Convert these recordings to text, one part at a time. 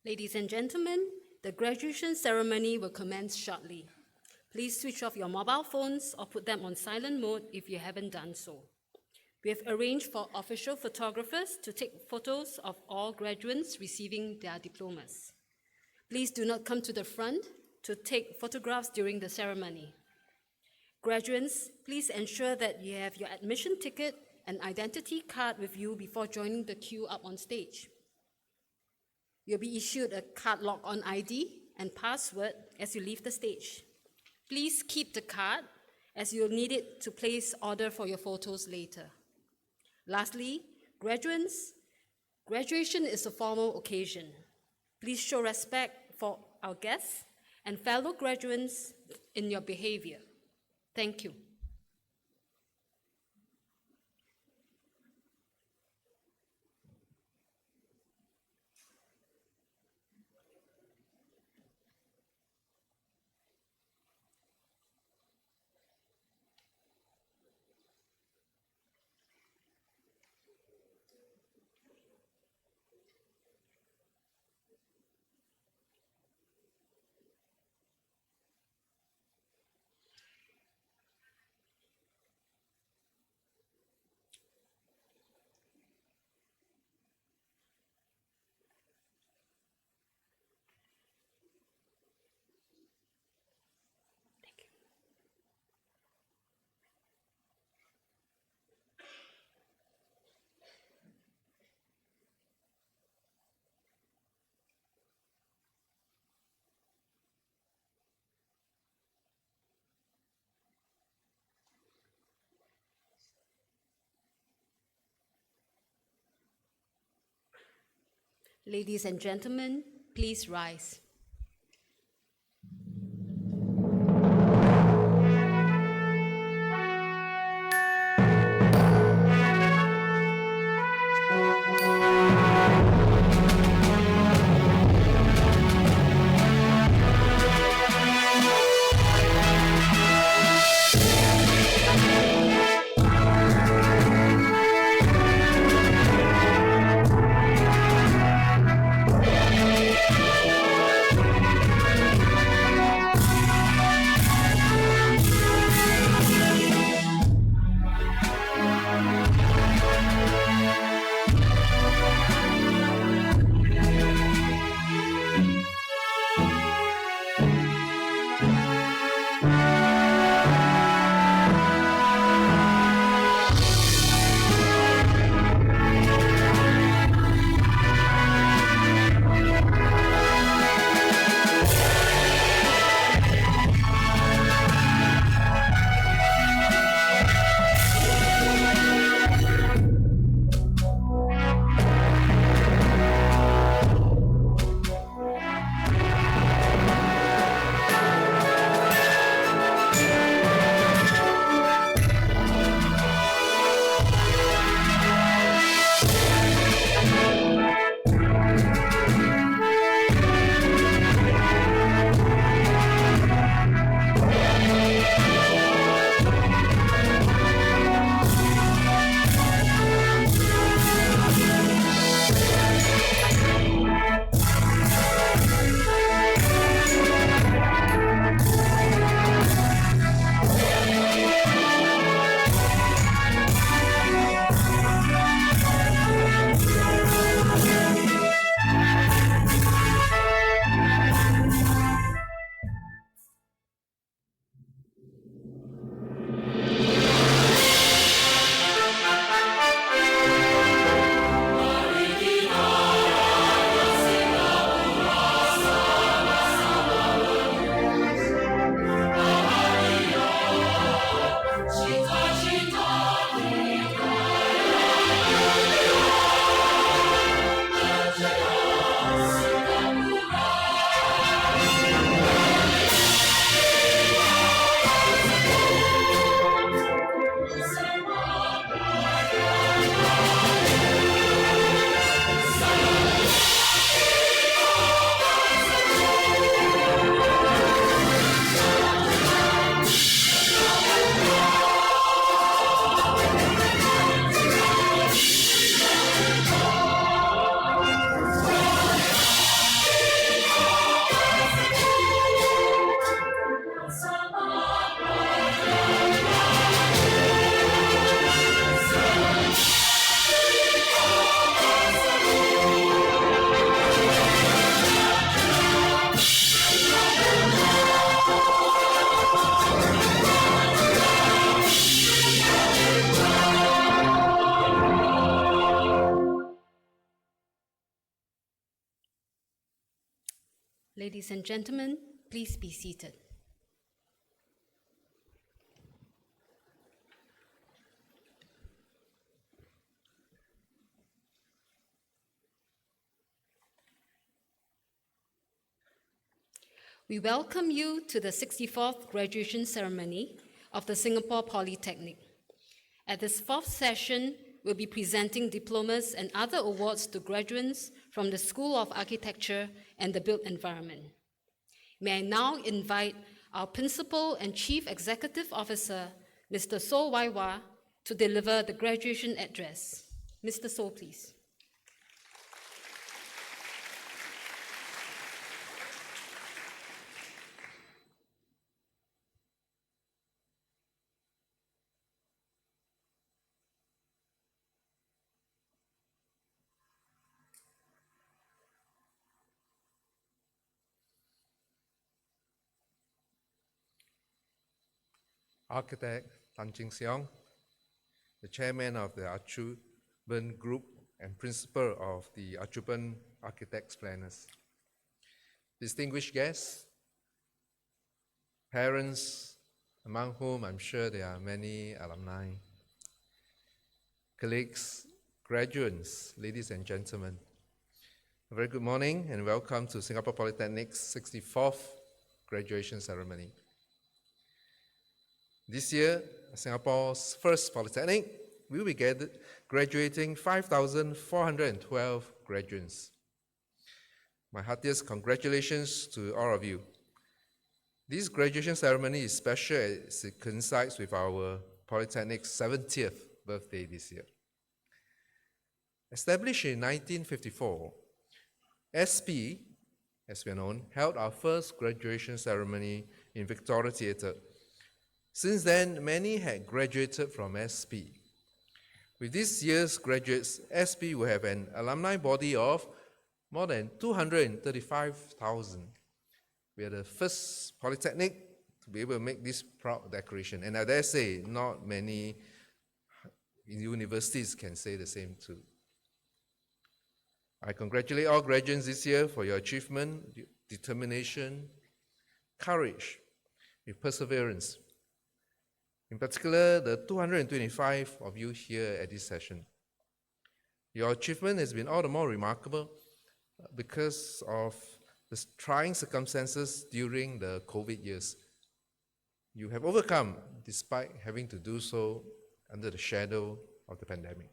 Ladies and gentlemen, the graduation ceremony will commence shortly. Please switch off your mobile phones or put them on silent mode if you haven't done so. We have arranged for official photographers to take photos of all graduates receiving their diplomas. Please do not come to the front to take photographs during the ceremony. Graduates, please ensure that you have your admission ticket and identity card with you before joining the queue up on stage. You'll be issued a card lock-on ID and password as you leave the stage. Please keep the card as you'll need it to place order for your photos later. Lastly, graduates, graduation is a formal occasion. Please show respect for our guests and fellow graduates in your behavior. Thank you. Ladies and gentlemen, please rise. Ladies and gentlemen, please be seated. We welcome you to the 64th graduation ceremony of the Singapore Polytechnic. At this fourth session, we'll be presenting diplomas and other awards to graduates from the School of Architecture and the Built Environment. May I now invite our Principal and Chief Executive Officer, Mr. So Wai Wah, to deliver the graduation address. Mr. So, please. Architect Tan Ching Siong, the chairman of the Archubern Group and principal of the Archubern Architects Planners, distinguished guests, parents, among whom I'm sure there are many alumni, colleagues, graduates, ladies and gentlemen, a very good morning and welcome to Singapore Polytechnic's 64th graduation ceremony. This year, Singapore's first Polytechnic will be graduating 5,412 graduates. My heartiest congratulations to all of you. This graduation ceremony is special as it coincides with our Polytechnic's 70th birthday this year. Established in 1954, SP, as we are known, held our first graduation ceremony in Victoria Theatre. Since then, many had graduated from SP. With this year's graduates, SP will have an alumni body of more than 235,000. We are the first Polytechnic to be able to make this proud declaration. And I dare say, not many universities can say the same too. I congratulate all graduates this year for your achievement, determination, courage, with perseverance. In particular, the 225 of you here at this session. Your achievement has been all the more remarkable because of the trying circumstances during the COVID years. You have overcome despite having to do so under the shadow of the pandemic.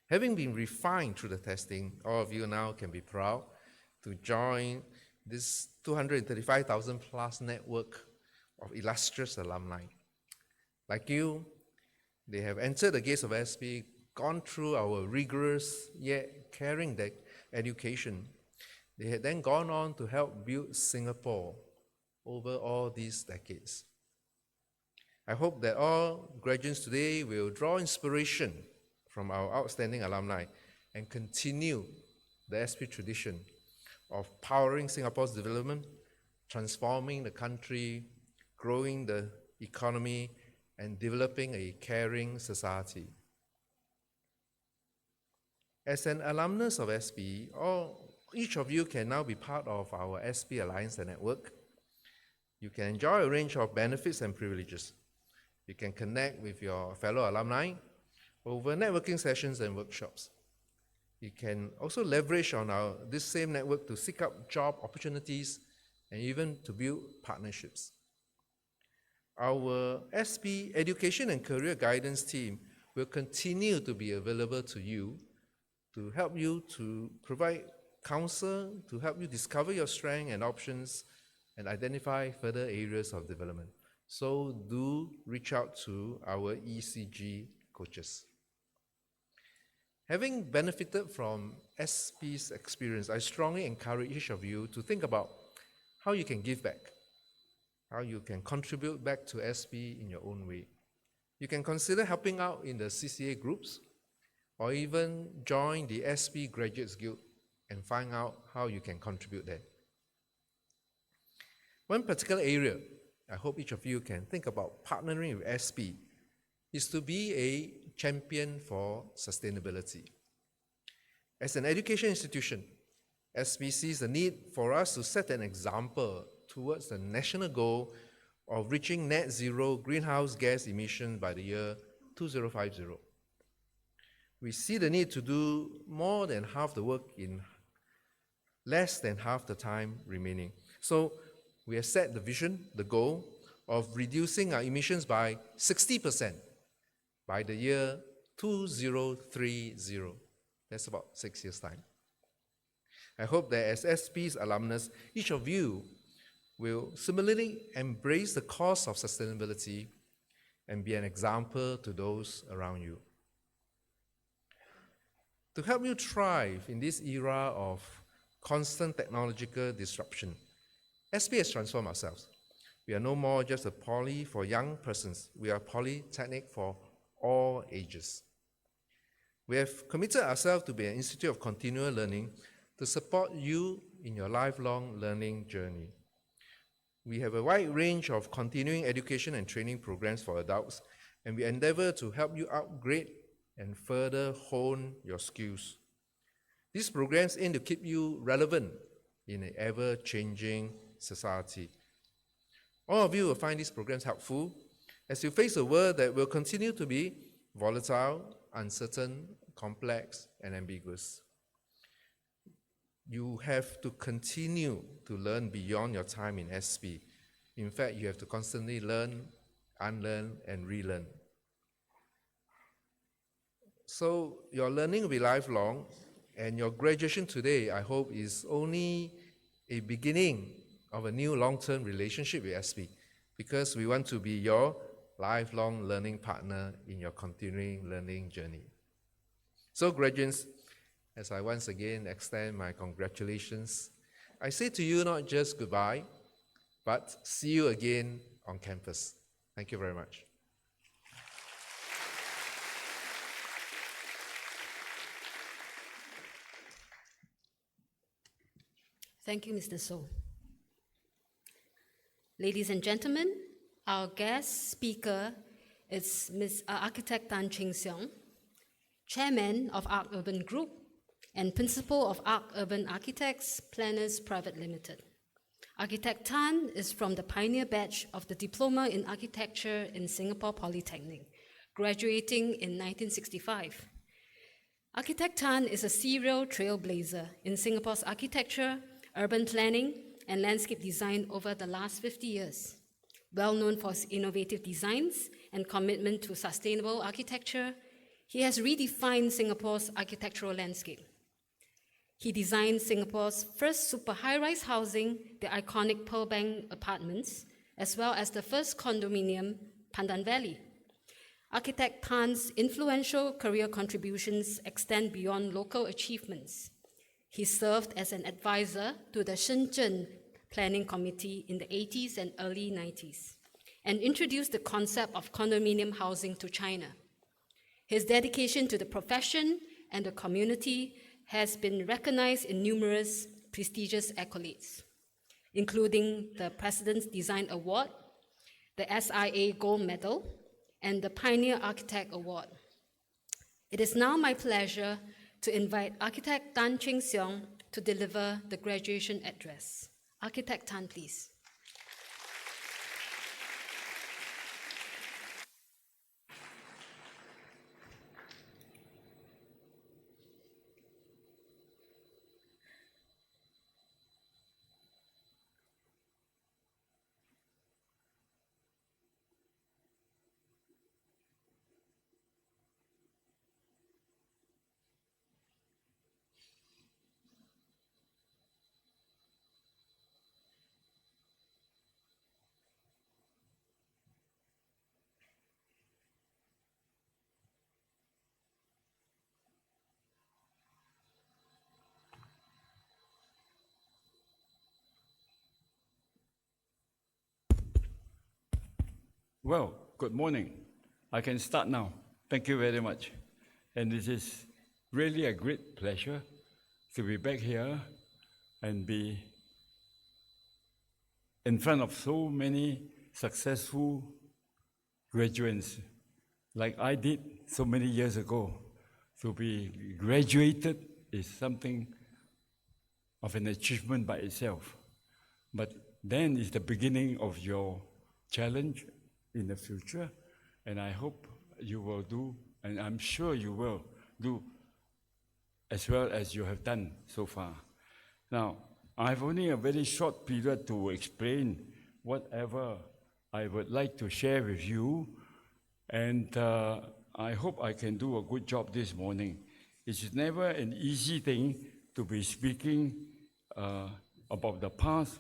Having been refined through the testing, all of you now can be proud to join this 235,000 plus network of illustrious alumni. Like you, they have entered the gates of SP, gone through our rigorous yet caring education. They had then gone on to help build Singapore over all these decades. I hope that all graduates today will draw inspiration from our outstanding alumni and continue the SP tradition of powering Singapore's development, transforming the country, growing the economy, and developing a caring society. As an alumnus of SP, each of you can now be part of our SP Alliance and Network. You can enjoy a range of benefits and privileges. You can connect with your fellow alumni over networking sessions and workshops. You can also leverage on this same network to seek out job opportunities and even to build partnerships. Our SP Education and Career Guidance team will continue to be available to you to help you to provide counsel, to help you discover your strengths and options and identify further areas of development. So do reach out to our ECG coaches. Having benefited from SP's experience, I strongly encourage each of you to think about how you can give back, how you can contribute back to SP in your own way. You can consider helping out in the CCA groups or even join the SP Graduates Guild and find out how you can contribute there. One particular area I hope each of you can think about partnering with SP is to be a champion for sustainability. As an education institution, SB sees the need for us to set an example towards the national goal of reaching net zero greenhouse gas emissions by the year 2050. We see the need to do more than half the work in less than half the time remaining. So we have set the vision, the goal of reducing our emissions by 60% by the year 2030. That's about 6 years' time. I hope that as SP's alumnus, each of you will similarly embrace the cause of sustainability and be an example to those around you. To help you thrive in this era of constant technological disruption, SP has transformed ourselves. We are no more just a poly for young persons. We are Polytechnic for all ages. We have committed ourselves to be an institute of continual learning to support you in your lifelong learning journey. We have a wide range of continuing education and training programs for adults, and we endeavor to help you upgrade and further hone your skills. These programs aim to keep you relevant in an ever-changing society. All of you will find these programs helpful as you face a world that will continue to be volatile, uncertain, complex, and ambiguous. You have to continue to learn beyond your time in SP. In fact, you have to constantly learn, unlearn, and relearn. So your learning will be lifelong, and your graduation today, I hope, is only a beginning of a new long-term relationship with SP, because we want to be your lifelong learning partner in your continuing learning journey. So graduates, as I once again extend my congratulations, I say to you not just goodbye, but see you again on campus. Thank you very much. Thank you, Mr. So. Ladies and gentlemen, our guest speaker is Architect Tan Cheng Seong, Chairman of Arc Urban Group and Principal of Arc Urban Architects Planners Private Limited. Architect Tan is from the pioneer batch of the Diploma in Architecture in Singapore Polytechnic, graduating in 1965. Architect Tan is a serial trailblazer in Singapore's architecture, urban planning, and landscape design over the last 50 years. Well known for his innovative designs and commitment to sustainable architecture, he has redefined Singapore's architectural landscape. He designed Singapore's first super high-rise housing, the iconic Pearl Bank Apartments, as well as the first condominium, Pandan Valley. Architect Tan's influential career contributions extend beyond local achievements. He served as an advisor to the Shenzhen Planning Committee in the 80s and early 90s, and introduced the concept of condominium housing to China. His dedication to the profession and the community has been recognized in numerous prestigious accolades, including the President's Design Award, the SIA Gold Medal, and the Pioneer Architect Award. It is now my pleasure to invite Architect Tan Cheng Seong to deliver the graduation address. Architect Tan, please. Well, good morning. I can start now. Thank you very much. And it is really a great pleasure to be back here and be in front of so many successful graduates like I did so many years ago. To be graduated is something of an achievement by itself. But then is the beginning of your challenge in the future, and I hope you will do, and I'm sure you will do as well as you have done so far. Now, I have only a very short period to explain whatever I would like to share with you, and I hope I can do a good job this morning. It's never an easy thing to be speaking about the past,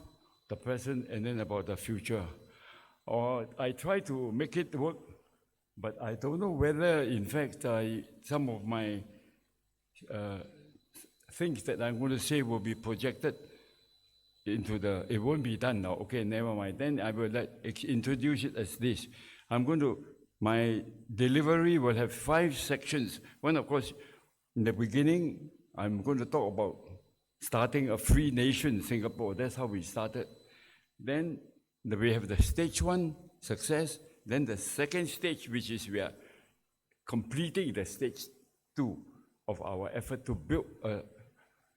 the present, and then about the future. Or I try to make it work, but I don't know whether, in fact, some of my things that I'm going to say will be projected into it won't be done now. Okay, never mind. Then I will introduce it as this. My delivery will have 5 sections. One, of course, in the beginning, I'm going to talk about starting a free nation, Singapore. That's how we started. Then we have the stage 1, success. Then the second stage, which is we are completing the stage 2 of our effort to build a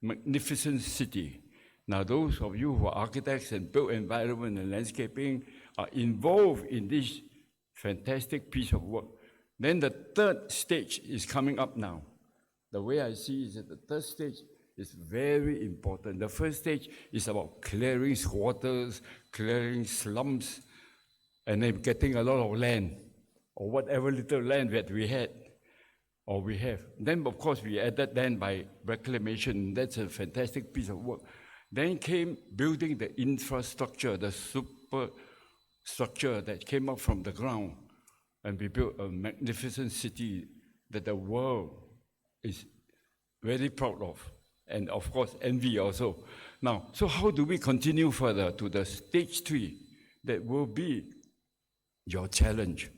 magnificent city. Now, those of you who are architects and built environment and landscaping are involved in this fantastic piece of work. Then the third stage is coming up now. The way I see is that the third stage is very important. The first stage is about clearing squatters, clearing slums, and then getting a lot of land, or whatever little land that we had, or we have. Then, of course, we added land by reclamation. That's a fantastic piece of work. Then came building the infrastructure, the superstructure that came up from the ground, and we built a magnificent city that the world is very proud of, and of course envy also. Now, so how do we continue further to the stage 3? That will be your challenge.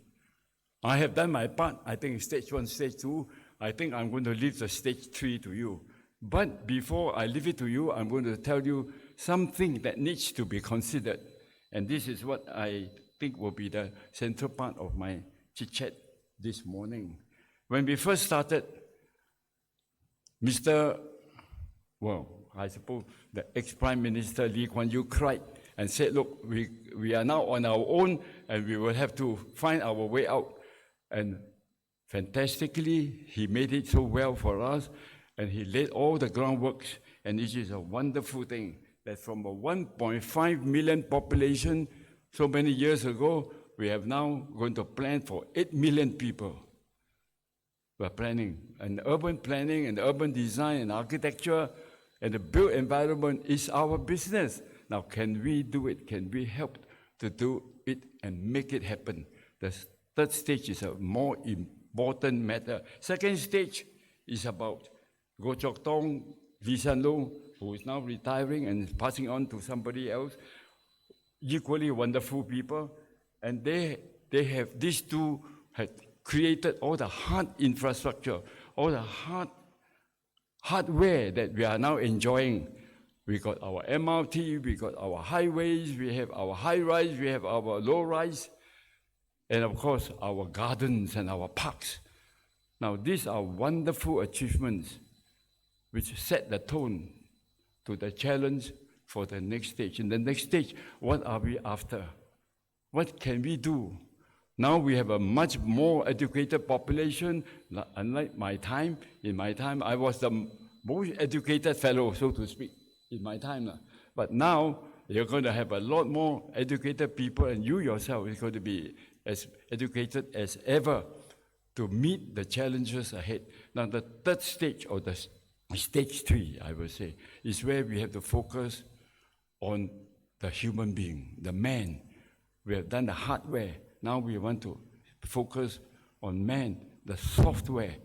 I have done my part. I think stage 1, stage 2, I think I'm going to leave the stage 3 to you. But before I leave it to you, I'm going to tell you something that needs to be considered. And this is what I think will be the central part of my chit-chat this morning. When we first started, I suppose the ex-Prime Minister Lee Kuan Yew cried and said, look, we are now on our own and we will have to find our way out. And fantastically, he made it so well for us, and he laid all the groundworks, and it is a wonderful thing that from a 1.5 million population so many years ago, we have now going to plan for 8 million people. We're planning, and urban planning and urban design and architecture and the built environment is our business. Now, can we do it? Can we help to do it and make it happen? The third stage is a more important matter. Second stage is about Goh Chok Tong, Lee Hsien Loong, who is now retiring and passing on to somebody else, equally wonderful people. And these two had created all the hard infrastructure, all the hardware that we are now enjoying. We got our MRT, we got our highways, we have our high-rise, we have our low-rise, and of course, our gardens and our parks. Now, these are wonderful achievements which set the tone to the challenge for the next stage. In the next stage, what are we after? What can we do? Now we have a much more educated population, unlike my time. In my time, I was the most educated fellow, so to speak, in my time. But now, you're going to have a lot more educated people, and you yourself is going to be as educated as ever to meet the challenges ahead. Now, the third stage, or the stage 3, I would say, is where we have to focus on the human being, the man. We have done the hardware. Now we want to focus on man, the software.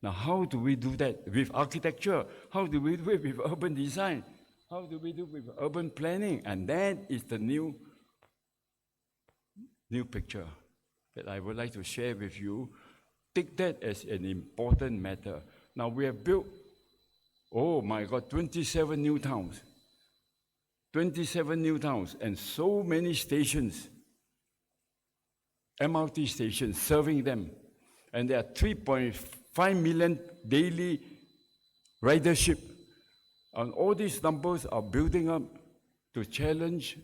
Now, how do we do that with architecture? How do we do it with urban design? How do we do it with urban planning? And that is the new picture that I would like to share with you. Take that as an important matter. Now, we have built, 27 new towns. 27 new towns and so many stations, MRT stations serving them. And there are 3.5 million daily ridership And all these numbers are building up to challenge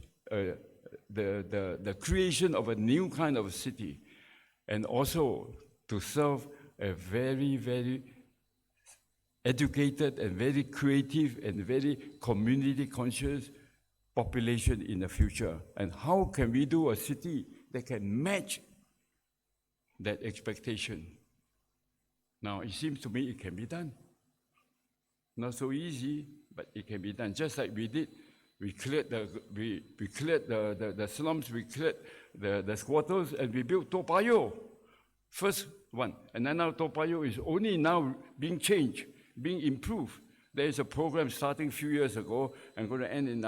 the creation of a new kind of city, and also to serve a very, very educated and very creative and very community conscious population in the future. And how can we do a city that can match that expectation? Now, it seems to me it can be done. Not so easy, but it can be done. Just like we did, we cleared the slums, we cleared the squatters, and we built Toa Payoh, first one. And then now Toa Payoh is only now being changed, being improved. There is a program starting a few years ago and going to end in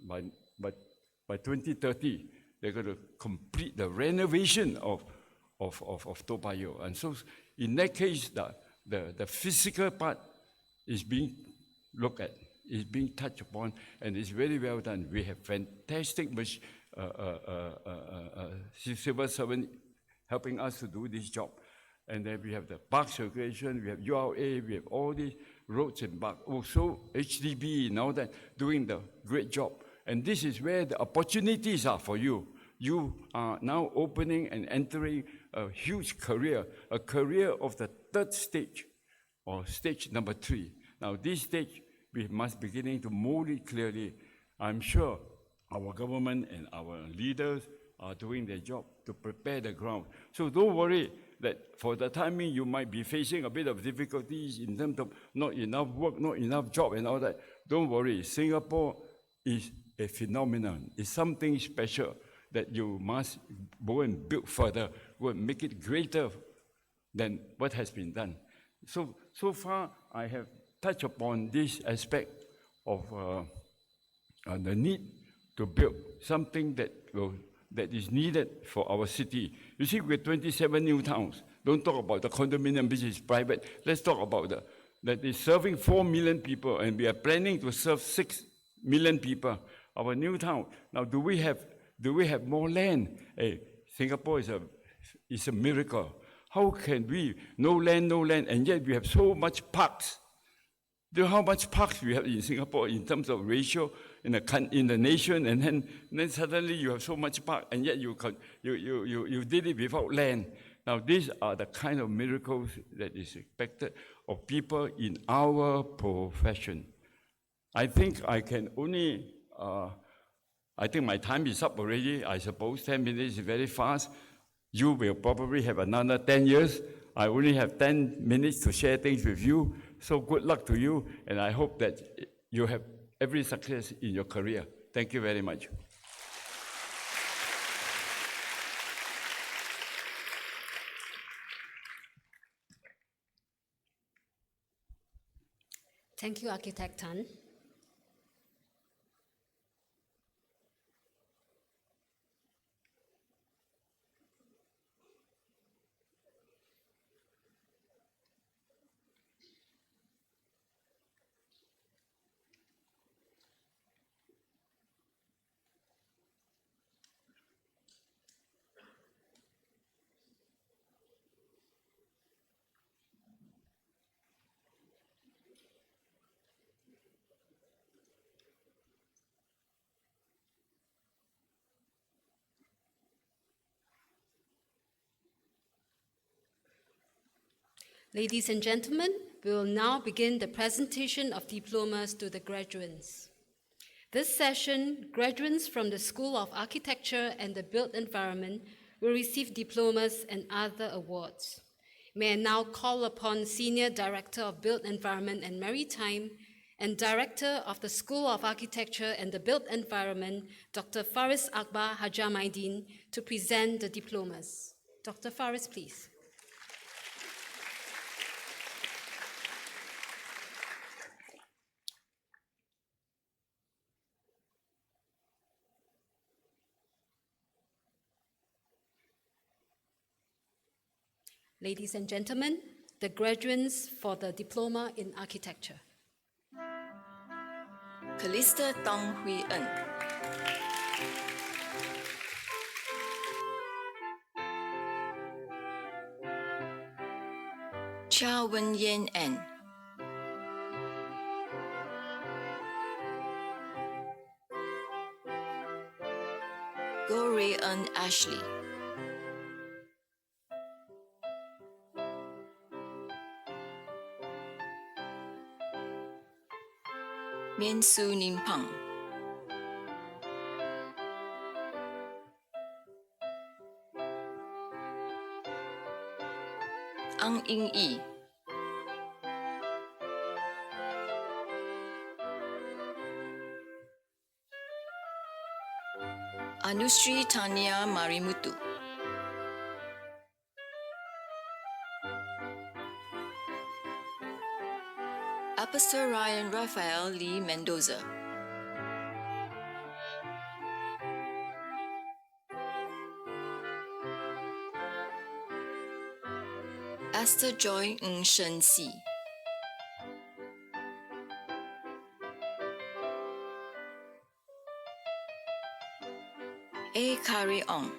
by 2030. They're going to complete the renovation of Toa Payoh. And so in that case, the physical part is being looked at, is being touched upon, and it's very well done. We have fantastic civil servant helping us to do this job. And then we have the park circulation, we have URA, we have all these roads and parks. Also, HDB, now that doing the great job. And this is where the opportunities are for you. You are now opening and entering a huge career, a career of the third stage, or stage number 3. Now, this stage, we must beginning to mold it clearly. I'm sure our government and our leaders are doing their job to prepare the ground. So don't worry that for the timing you might be facing a bit of difficulties in terms of not enough work, not enough job and all that. Don't worry, Singapore is a phenomenon. It's something special that you must go and build further, go and make it greater than what has been done. So far, I have touched upon this aspect of the need to build something that is needed for our city. You see, we have 27 new towns. Don't talk about the condominium, which is private. Let's talk about that is serving 4 million people, and we are planning to serve 6 million people. Our new town. Now, do we have more land? Hey, Singapore is a miracle. How can we, no land, and yet we have so much parks? Do you know how much parks we have in Singapore in terms of ratio in the nation? And then suddenly you have so much park, and yet you did it without land. Now, these are the kind of miracles that is expected of people in our profession. I think I can only, I think my time is up already. I suppose 10 minutes is very fast. You will probably have another 10 years. I only have 10 minutes to share things with you. So good luck to you, and I hope that you have every success in your career. Thank you very much. Thank you, Architect Tan. Ladies and gentlemen, we will now begin the presentation of diplomas to the graduates. This session, graduates from the School of Architecture and the Built Environment will receive diplomas and other awards. May I now call upon Senior Director of Built Environment and Maritime and Director of the School of Architecture and the Built Environment, Dr. Faris Akbar Hajamaidin, to present the diplomas. Dr. Faris, please. Ladies and gentlemen, the graduates for the Diploma in Architecture. Callista Tong Hui En. Cha Wen Yen An. Go Ray-eun Ashley. Mien Su Nim Pang. Ang Ing Yi. Anusri Tania Marimutu. Apostle Ryan Raphael Lee Mendoza. Esther Joy Ng Shen Si. A. Carry On.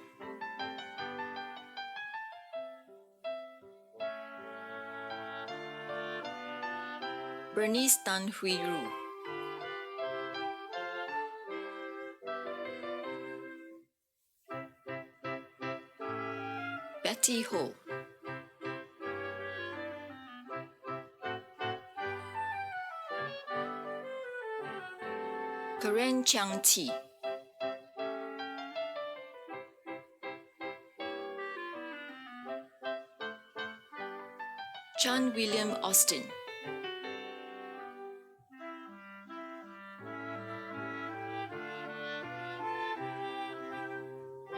Bernice Tan Hui Ru. Betty Ho. Karen Chang Ti. John William Austin.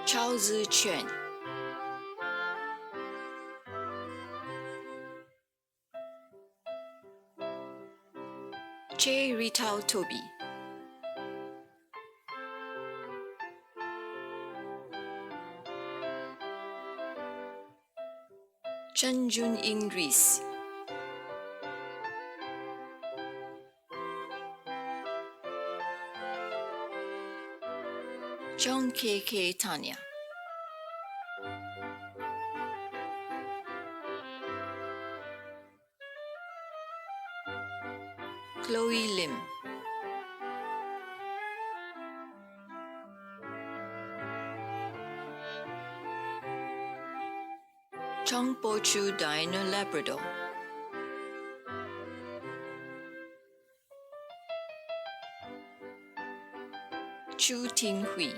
Chao Zi Chuan. Che Ritao Toby. Chen Jun Ing Rees. John K. Tanya. Chloe Lim. Chong Po Chu Dino Labrador. Chu Tin Hui.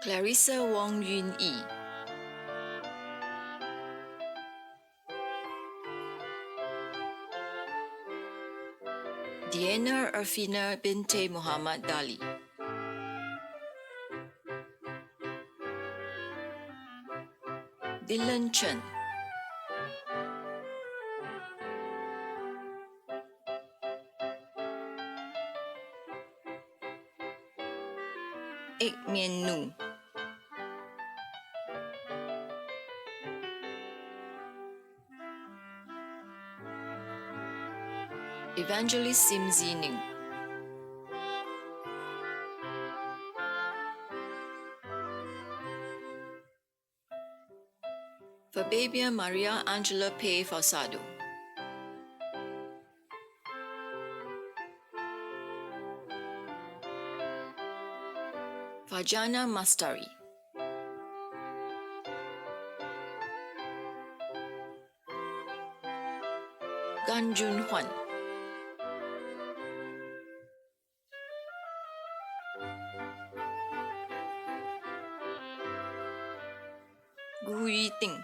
Clarissa Wong Yun Yi. Diana Arfina Binte Muhammad Dali. Dylan Chen. Ek Mien Nu. Evangelist Sim Zining. Fabia Maria Angela Pei Falsado. Fajana Mastari. Gan Jun Huan. Gu Yi Ting.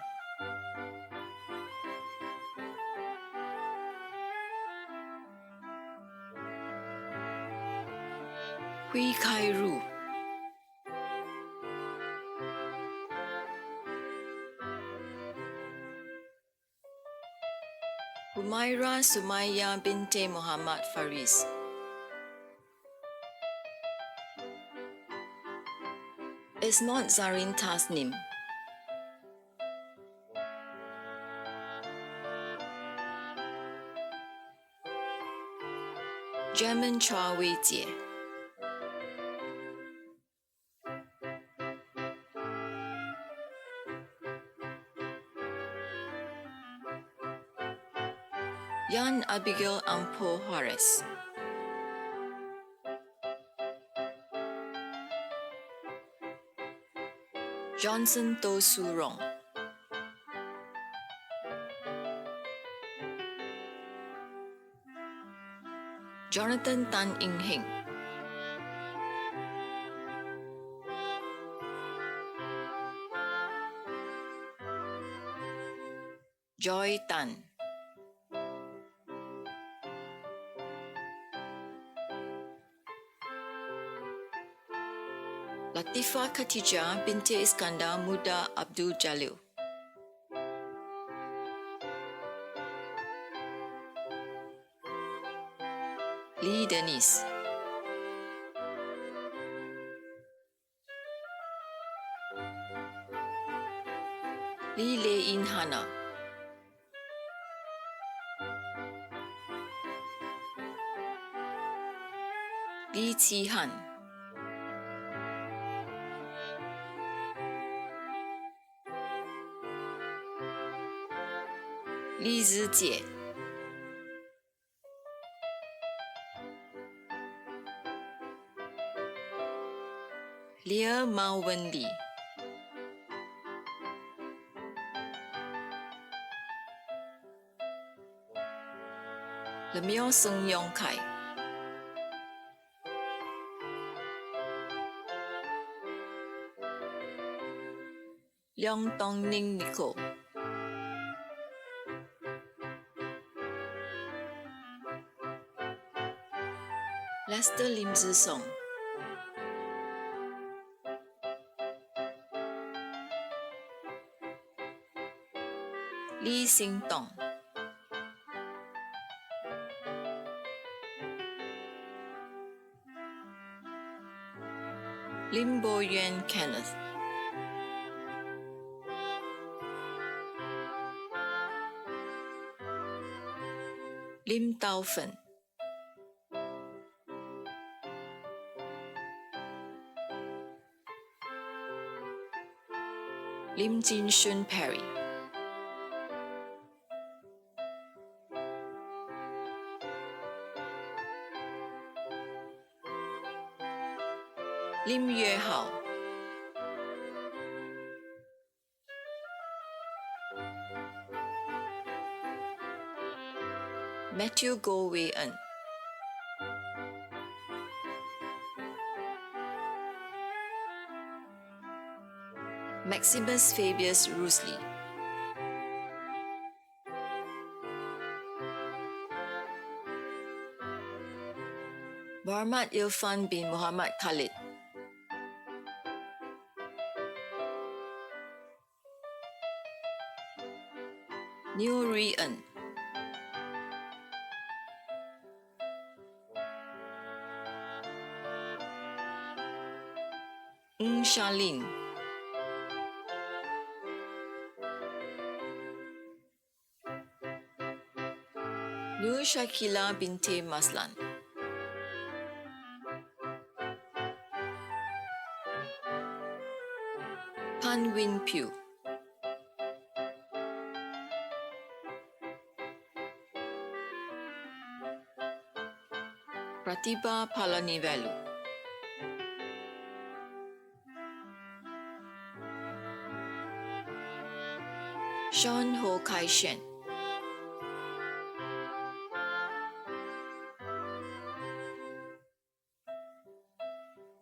Hui Kai Ru. Humaira Sumaya Binte Muhammad Faris. Ismot Zarin Tasnim. German Chua Wei Jie. Jan Abigail Ampo Juarez. Johnson To Su Rong. Jonathan Tan Ing Heng. Joy Tan. Latifa Khatijah binti Iskandar Muda Abdul Jalil. Lee Denise. Lee Lei In Hana. Lee Chi Han. Lee Zijie. Leah Mao Wen Lee. Lemio Sung Yong Kai. Leong Tong Ning Nicole. Lester Lim Zi Song. Lee Sing Tong. Lim Bo Yuan Kenneth. Lim Tao Fen. Lim Jin Shun Perry. Lim Yue Hao. Matthew Go Wei En. Maximus Fabius Rusli. Muhammad Irfan bin Muhammad Khalid. New Ri En. Ng Shalin. Nur Shakila binti Maslan. Pan Win Pew. Pratibha Palanivelu. Sean Ho Kai Shen.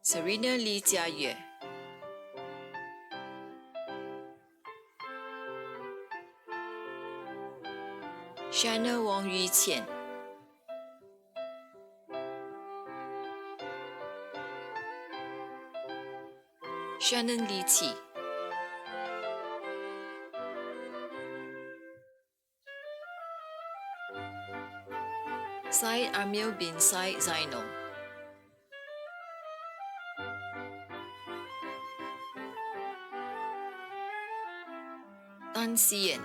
Serena Li Jiayue. Shanna Wong Yu Qian. Shannon Li Qi. Said Amir bin Said Zainal. Tan Sien.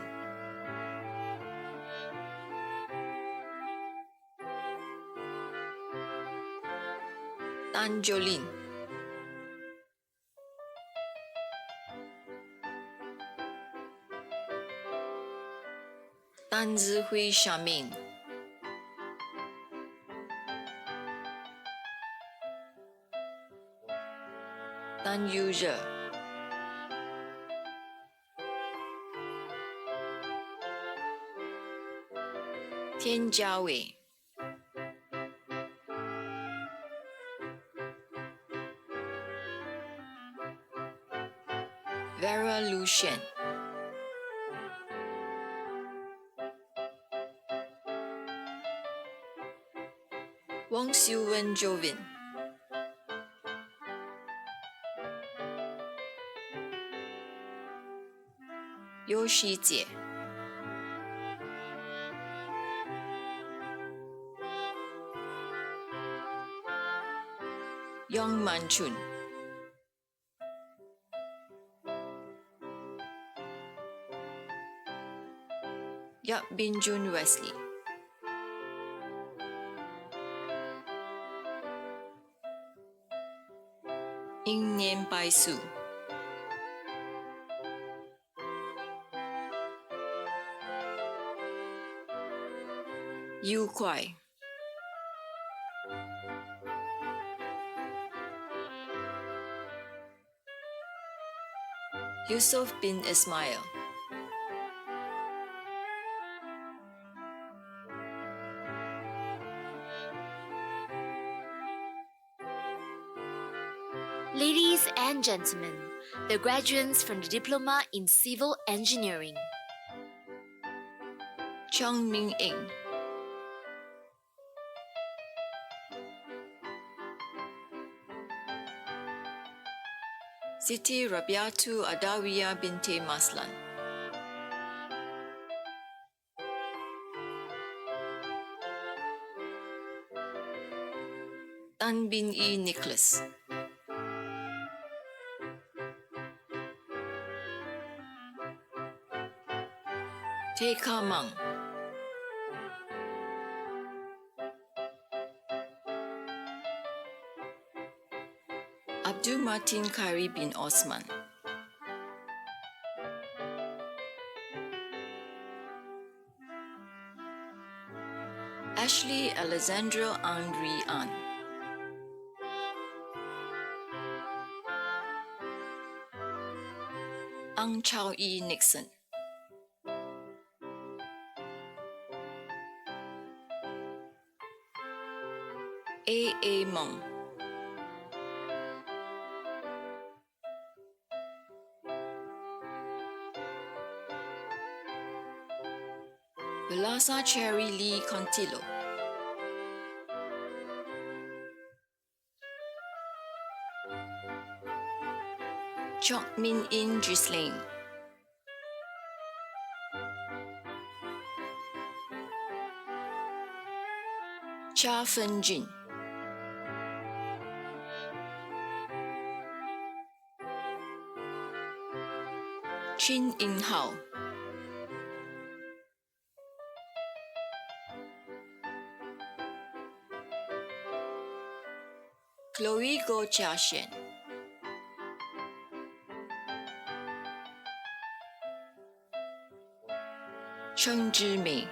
Tan Jolin. Tan Zihui Shamin. Tan Yu Zhe, Tian Jiawei, Vera Lu Shen, Wong Siu Wen Jovin, Yo Shi Jie, Yong Man Chun, Yap Bin Jun Wesley, Ing Nien Pai Su, Yu Kwai, Yusuf bin Ismail, Ladies and gentlemen, the graduates from the Diploma in Civil Engineering. Chong Ming Ing, Siti Rabiatu Adawiyah binti Maslan, Tan Bin Yi Nicholas, Te Ka Mang, Abdul Martin Kari bin Osman, Ashley Alessandro Henri An, Ang Chow E. Nixon, A. Mong, Velasa Cherry Lee Contillo, Chok Min In Ghislaine, Cha Fen Jin, Chin In Hao, Chloe Go Chia Shen, Cheng Zhi Mei,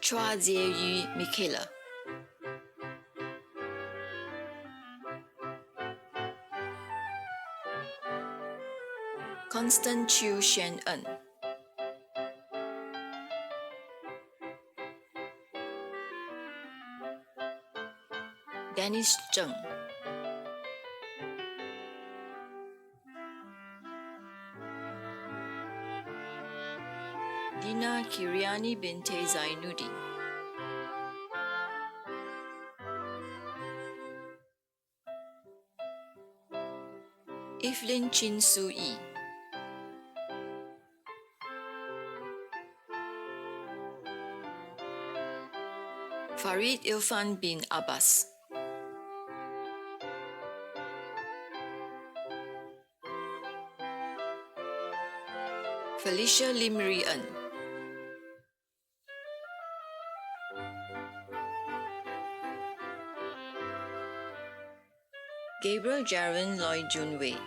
Chua Jie Yu Michaela, Constant Chiu Shen En, Dennis Zheng, Dina Kiriani Binte Zainuddin, Evelyn Chin Su Yi, Farid Irfan bin Abbas, Felicia Limri En, Gabriel Jaron Lloyd Junwei,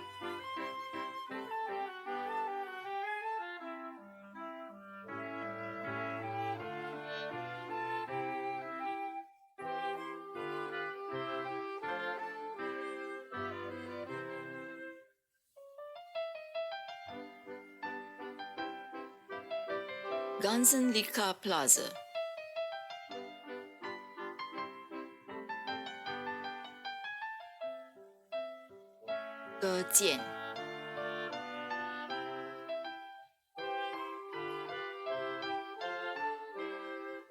Gansen Lika Plaza, 歌见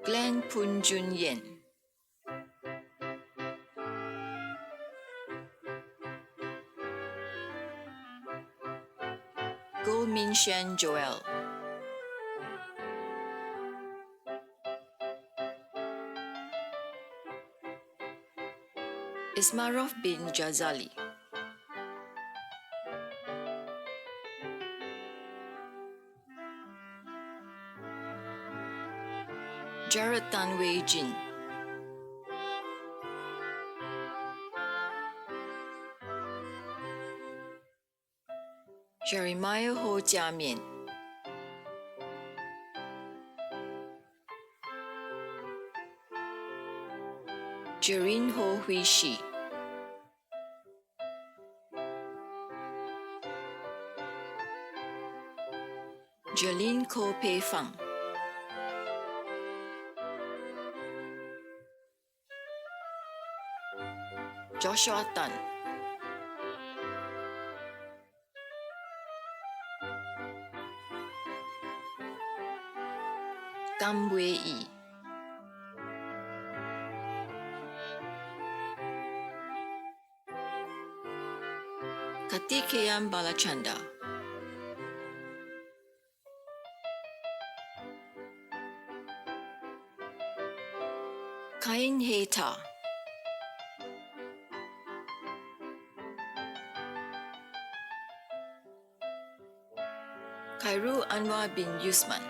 Glen Pun Jun Yen, Go Min Shen Joel, Ismarov bin Jazali, Jared Tan Wei Jin, Jeremiah Ho Jiamian, Jerin Ho Hui Shi, Jeline Ko Pei Fang, Joshua Tan, Kam Wei Yi, Katikeyan Balachanda, Kain Heta, Kairu Anwar bin Yusman,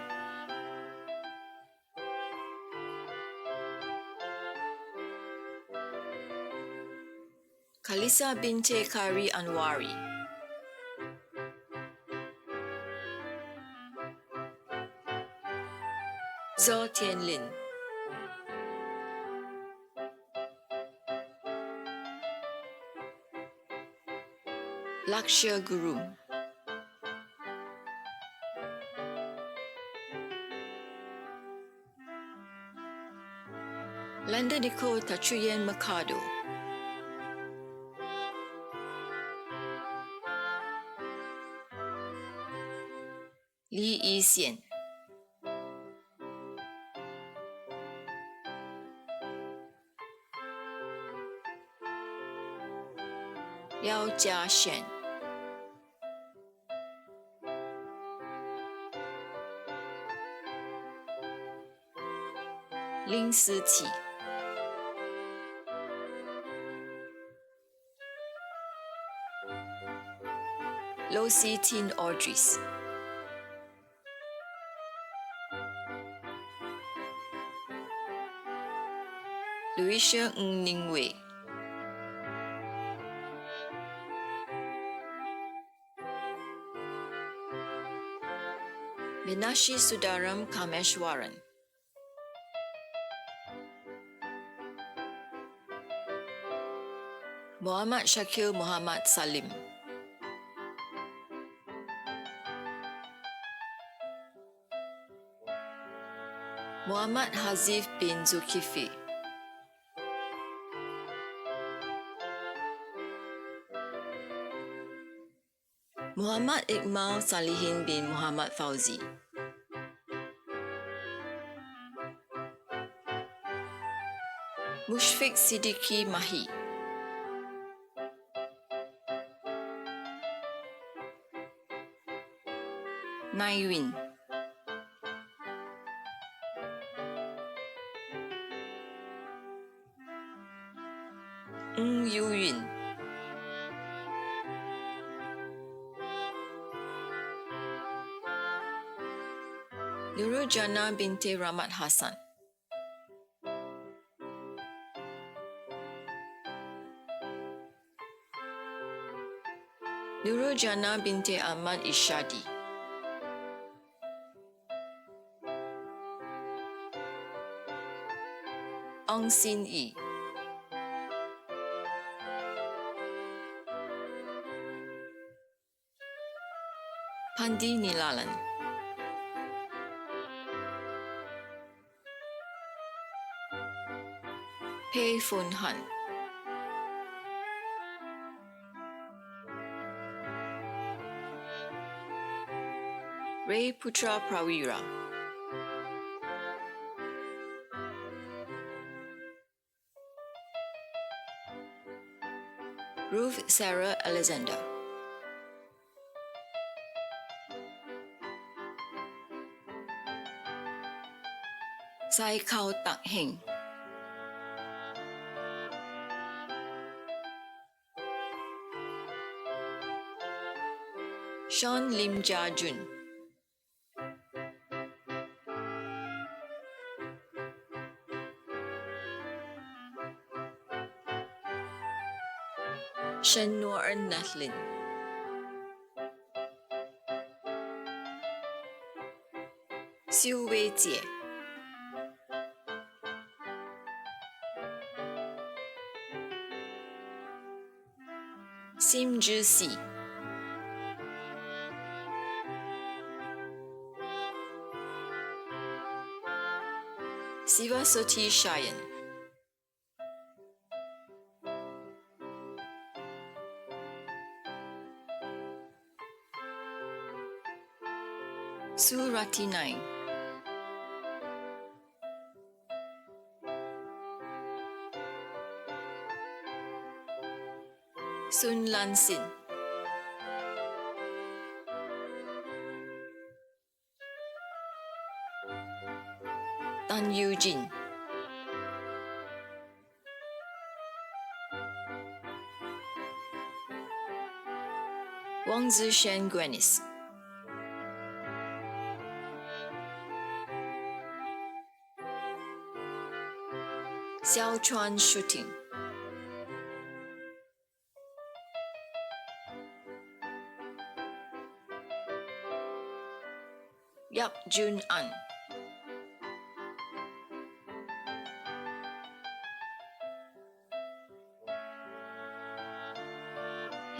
Kalisa Binte Kari Anwari, Zhou Tianlin, Lakshya Guru, Landanico Tachuyen Mercado, Li Yixian, Liao Jiashen, Lin Siqi, Lo Si Tin Audris, Luisha Ng Ningwei, Minashi Sudaram Kameshwaran, Muhammad Shakil Muhammad Salim, Muhammad Hazif bin Zulkifli, Muhammad Iqmal Salihin bin Muhammad Fauzi, Mushfiq Siddiqui Mahi, Naiwin, Ng Yuyun, Nurul Jana binti Rahmat Hassan, Nurul Jana binti Ahmad Ishadi, Ong Sin Yi, Pandi Nilalan, Pei Fun Han, Ray Putra Prawira, Ruth Sarah Alexander, Sai Khao Tak Heng, Sean Lim Ja Jun, Shen Noor Nathlin, Siu Wei Jie, Sim Zhi Si, Sivasati Shayan, Surati Naing, Sun Lan Sin, Tan Yu Jin, Wang Zishen Gwenis, Xiao Chuan Shooting, Yap Jun An,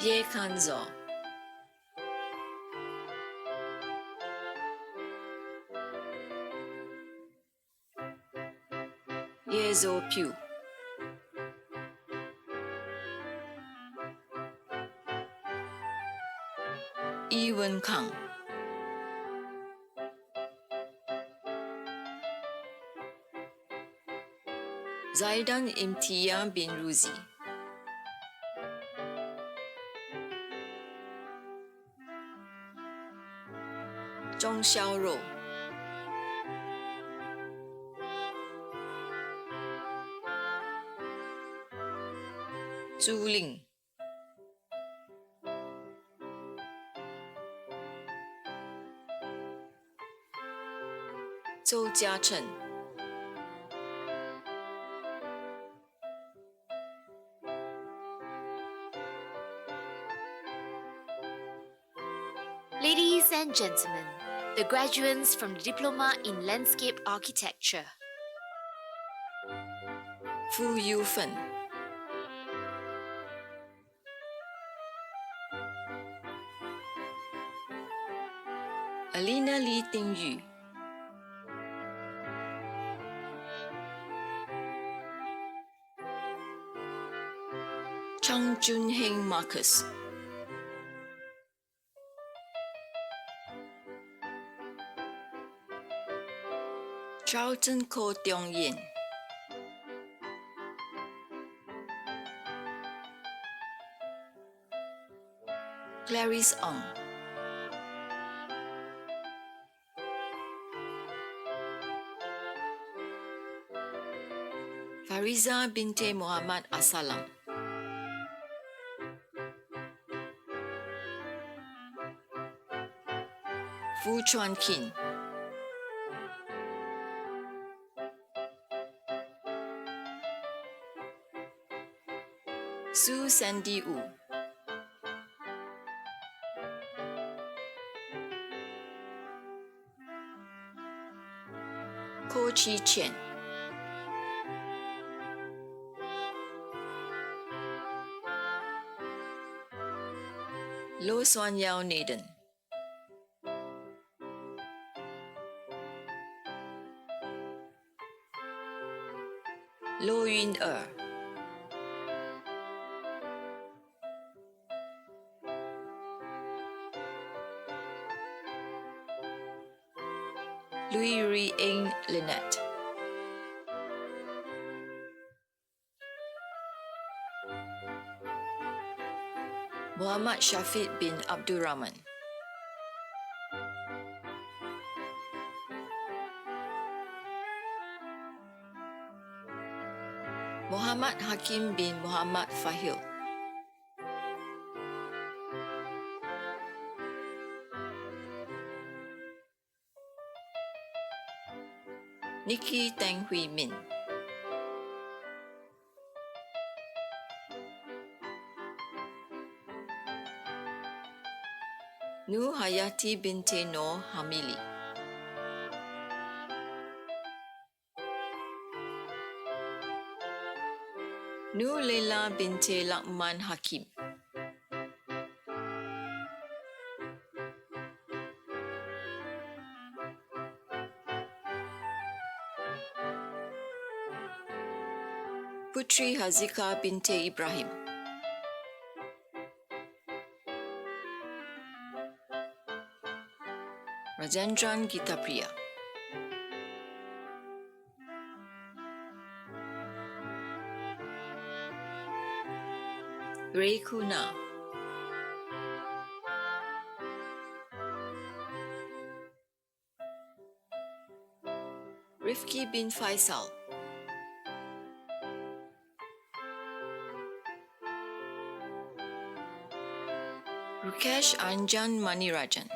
Ye Kanzo, Ye Zo Piu, Yi Wen Kang, Zaidan Imtiaz bin Ruzi, Zhong Xiaorou, Zhu Ling, Zhou Jiachen, Ladies and gentlemen, the graduates from the Diploma in Landscape Architecture. Fu Yufen, Alina Li Tingyu, Chang Junheng Marcus, Charlton Ko Tiong Yin, Clarice Ong, Fariza Binte Muhammad Asalam, Fu Chuan Kin, Su Sandy Wu, Ko Chi Chen, Lo Suan Yao Naden, Lo Yu Jin Louis Ri Eng Lynette, Muhammad Shafiq bin Abdul Rahman, Muhammad Hakim bin Muhammad Fahil, Nikki Teng Hui Min, Nur Hayati binti Noor Hamili, Nur Leila binti Lakman Hakim, Putri Hazika binti Ibrahim, Rajendran Gita Priya, Ray Kuna, Rifki bin Faisal, Rukesh Anjan Manirajan,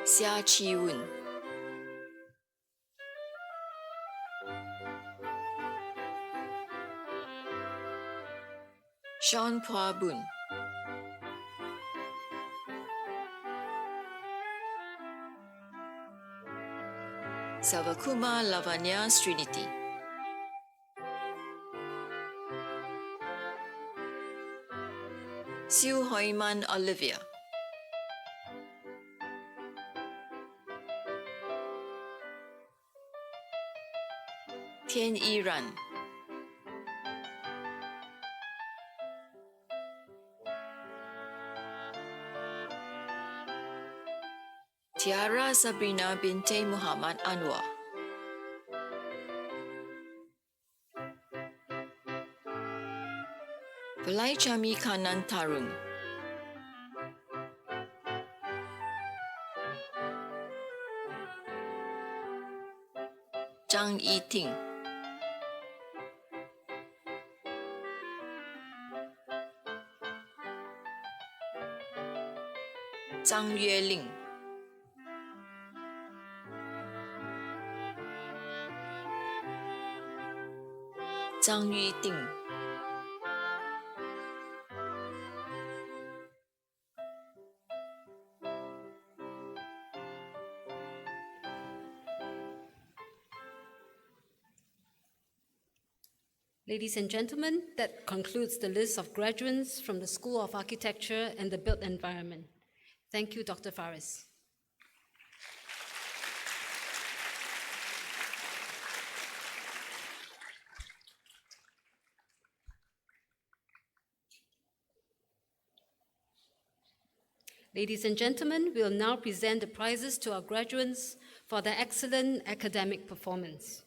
Xia Chi Woon, Sean Phua Boon, Savakuma Lavanya Srinity, Siu Hoiman Olivia, Tian Yi Ran, Tiara Sabrina binti Muhammad Anwar, Pelai Chami Kanan Tarung, Zhang Yiting, Zhang Yueling, Zhang Yuting, Ladies and gentlemen, that concludes the list of graduates from the School of Architecture and the Built Environment. Thank you, Dr. Faris. Ladies and gentlemen, we'll now present the prizes to our graduates for their excellent academic performance.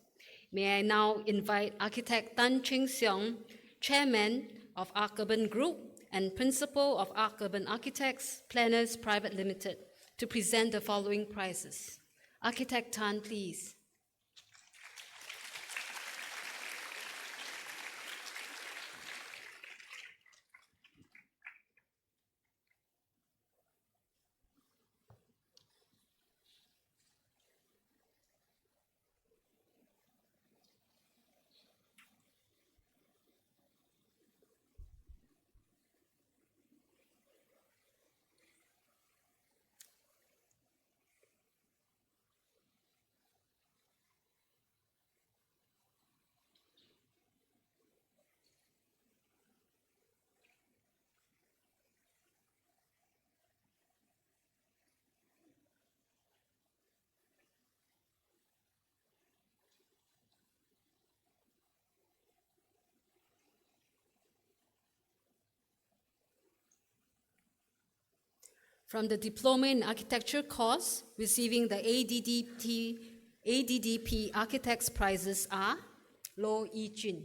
May I now invite Architect Tan Ching Seong, Chairman of Arc Urban Group and Principal of Arc Urban Architects Planners Private Limited, to present the following prizes. Architect Tan, please. From the Diploma in Architecture course, receiving the ADDP Architects prizes are Lo Yi-jun,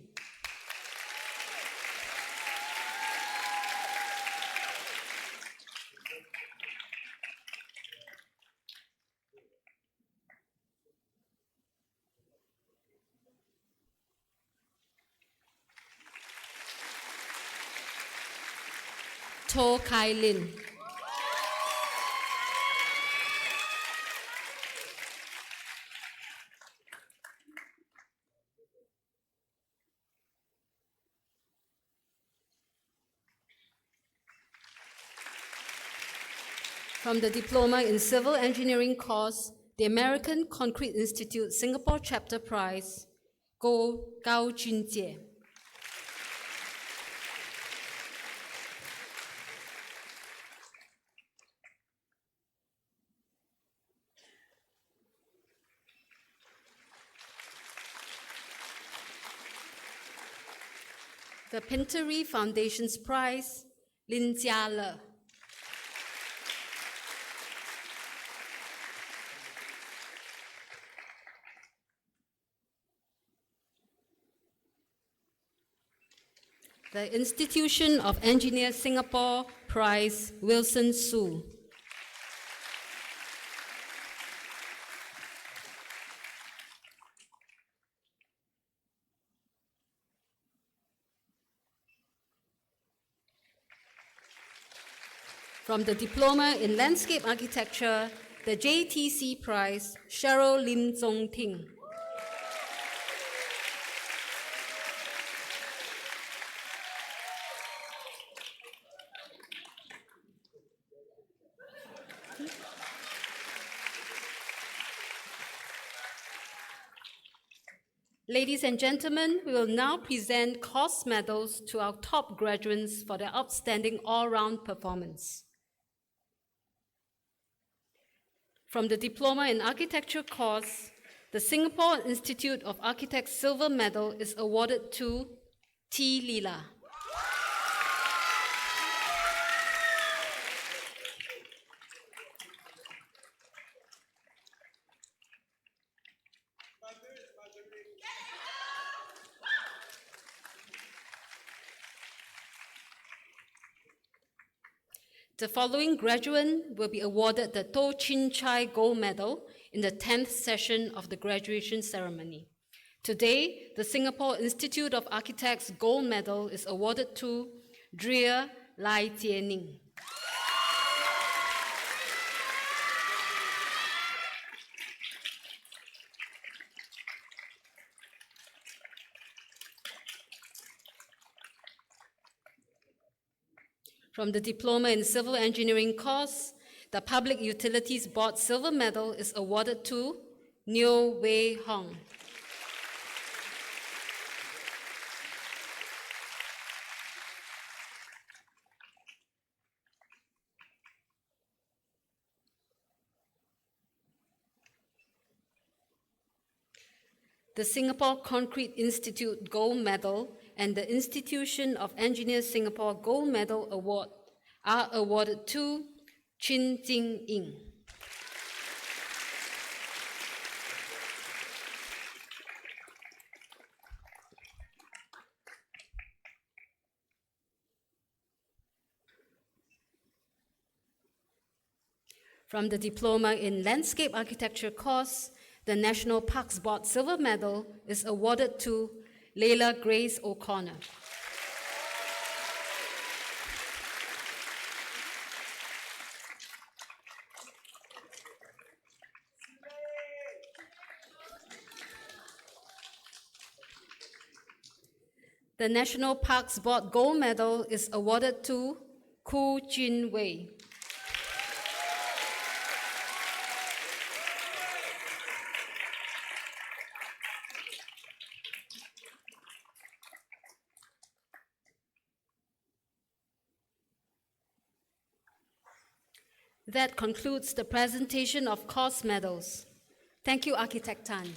To Kai Lin, from the Diploma in Civil Engineering course, the American Concrete Institute Singapore Chapter Prize, Go Gao Junjie. The Pintery Foundation's Prize, Lin Jiale. The Institution of Engineers Singapore Prize, Wilson Su. From the Diploma in Landscape Architecture, the JTC Prize, Cheryl Lim Zong Ting. Ladies and gentlemen, we will now present course medals to our top graduates for their outstanding all-round performance. From the Diploma in Architecture course, the Singapore Institute of Architects Silver Medal is awarded to T. Leela. The following graduate will be awarded the To Chin Chai Gold Medal in the 10th session of the graduation ceremony. Today, the Singapore Institute of Architects Gold Medal is awarded to Drea Lai Jie-ning. From the Diploma in Civil Engineering course, the Public Utilities Board Silver Medal is awarded to Neo Wei Hong. The Singapore Concrete Institute Gold Medal and the Institution of Engineers Singapore Gold Medal Award are awarded to Chin Jing Ying. From the Diploma in Landscape Architecture course, the National Parks Board Silver Medal is awarded to Leila Grace O'Connor. The National Parks Board Gold Medal is awarded to Ku Jin Wei. That concludes the presentation of course medals. Thank you, Architect Tan.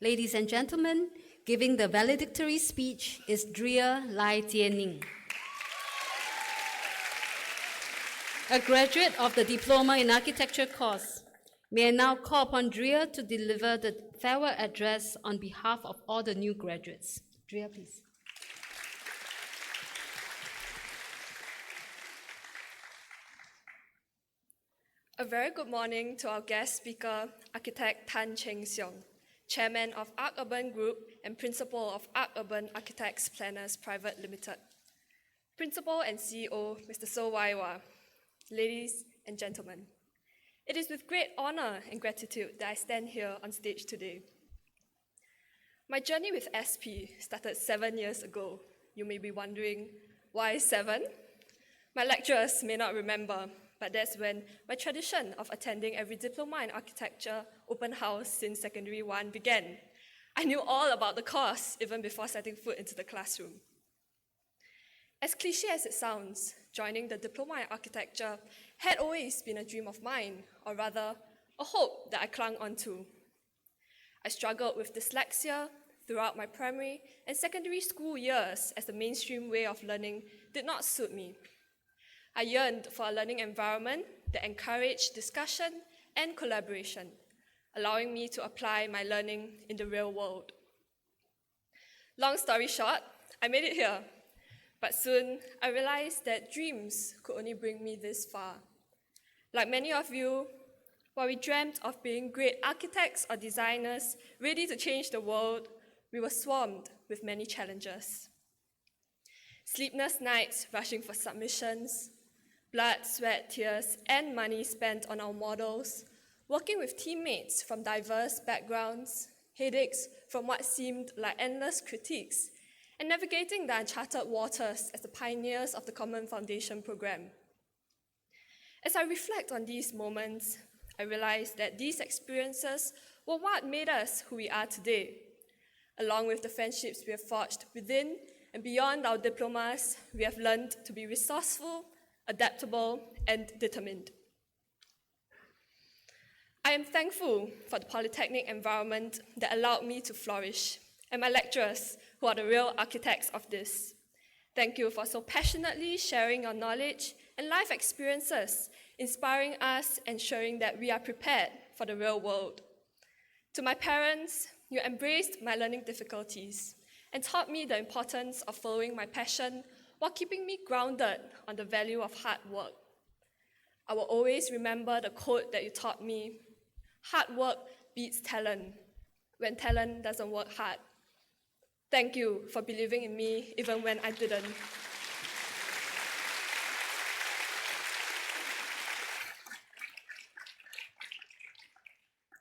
Ladies and gentlemen, giving the valedictory speech is Drea Lai Tiening, a graduate of the Diploma in Architecture course. May I now call upon Drea to deliver the farewell address on behalf of all the new graduates. Drea, please. A very good morning to our guest speaker, Architect Tan Cheng Siong, Chairman of Arc Urban Group and Principal of Arc Urban Architects Planners Private Limited, Principal and CEO, Mr. So Waiwa, ladies and gentlemen. It is with great honor and gratitude that I stand here on stage today. My journey with SP started 7 years ago. You may be wondering, why 7? My lecturers may not remember, but that's when my tradition of attending every diploma in architecture open house since secondary 1 began. I knew all about the course even before setting foot into the classroom. As cliche as it sounds, joining the diploma in architecture had always been a dream of mine, or rather, a hope that I clung onto. I struggled with dyslexia throughout my primary and secondary school years as the mainstream way of learning did not suit me. I yearned for a learning environment that encouraged discussion and collaboration, allowing me to apply my learning in the real world. Long story short, I made it here, but soon I realized that dreams could only bring me this far. Like many of you, while we dreamt of being great architects or designers ready to change the world, we were swarmed with many challenges. Sleepless nights rushing for submissions, blood, sweat, tears, and money spent on our models, working with teammates from diverse backgrounds, headaches from what seemed like endless critiques, and navigating the uncharted waters as the pioneers of the Common Foundation program. As I reflect on these moments, I realized that these experiences were what made us who we are today. Along with the friendships we have forged within and beyond our diplomas, we have learned to be resourceful, adaptable, and determined. I am thankful for the Polytechnic environment that allowed me to flourish, and my lecturers, who are the real architects of this. Thank you for so passionately sharing your knowledge and life experiences, inspiring us, ensuring that we are prepared for the real world. To my parents, you embraced my learning difficulties and taught me the importance of following my passion while keeping me grounded on the value of hard work. I will always remember the quote that you taught me: hard work beats talent when talent doesn't work hard. Thank you for believing in me even when I didn't.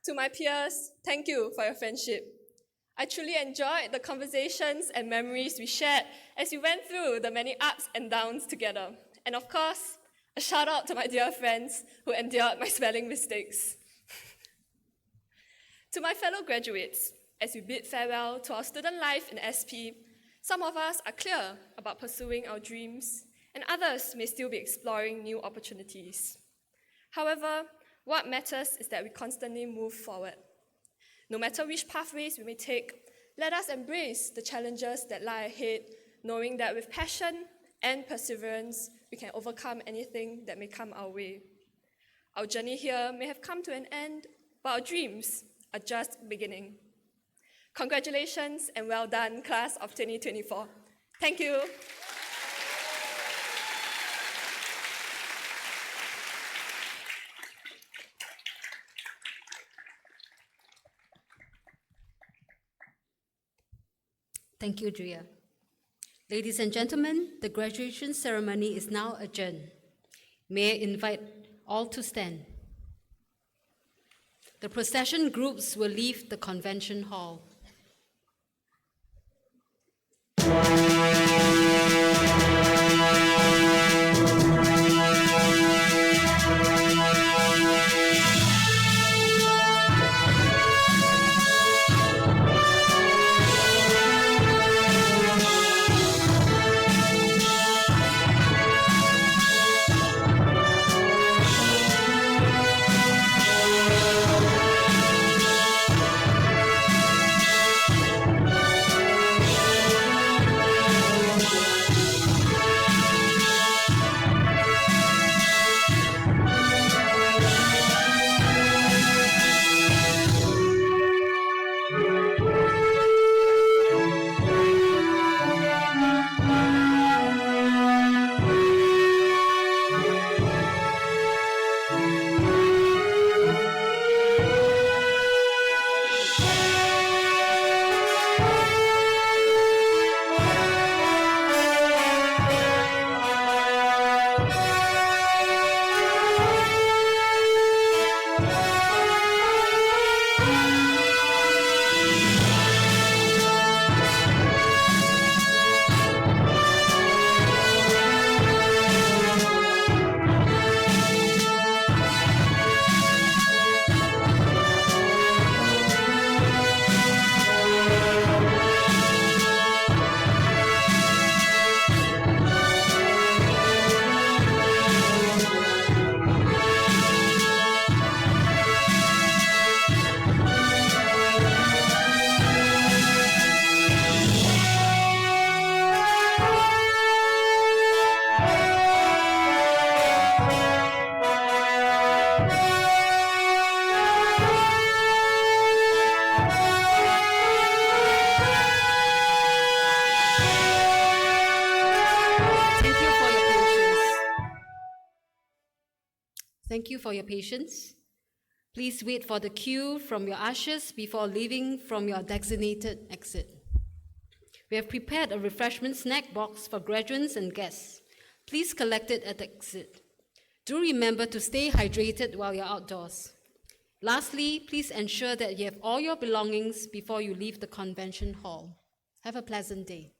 To my peers, thank you for your friendship. I truly enjoyed the conversations and memories we shared as we went through the many ups and downs together. And of course, a shout out to my dear friends who endured my spelling mistakes. To my fellow graduates, as we bid farewell to our student life in SP, some of us are clear about pursuing our dreams, and others may still be exploring new opportunities. However, what matters is that we constantly move forward. No matter which pathways we may take, let us embrace the challenges that lie ahead, knowing that with passion and perseverance, we can overcome anything that may come our way. Our journey here may have come to an end, but our dreams are just beginning. Congratulations and well done, class of 2024. Thank you. Thank you, Drea. Ladies and gentlemen, the graduation ceremony is now adjourned. May I invite all to stand. The procession groups will leave the convention hall. Thank you for your patience. Please wait for the cue from your ushers before leaving from your designated exit. We have prepared a refreshment snack box for graduates and guests. Please collect it at the exit. Do remember to stay hydrated while you're outdoors. Lastly, please ensure that you have all your belongings before you leave the convention hall. Have a pleasant day.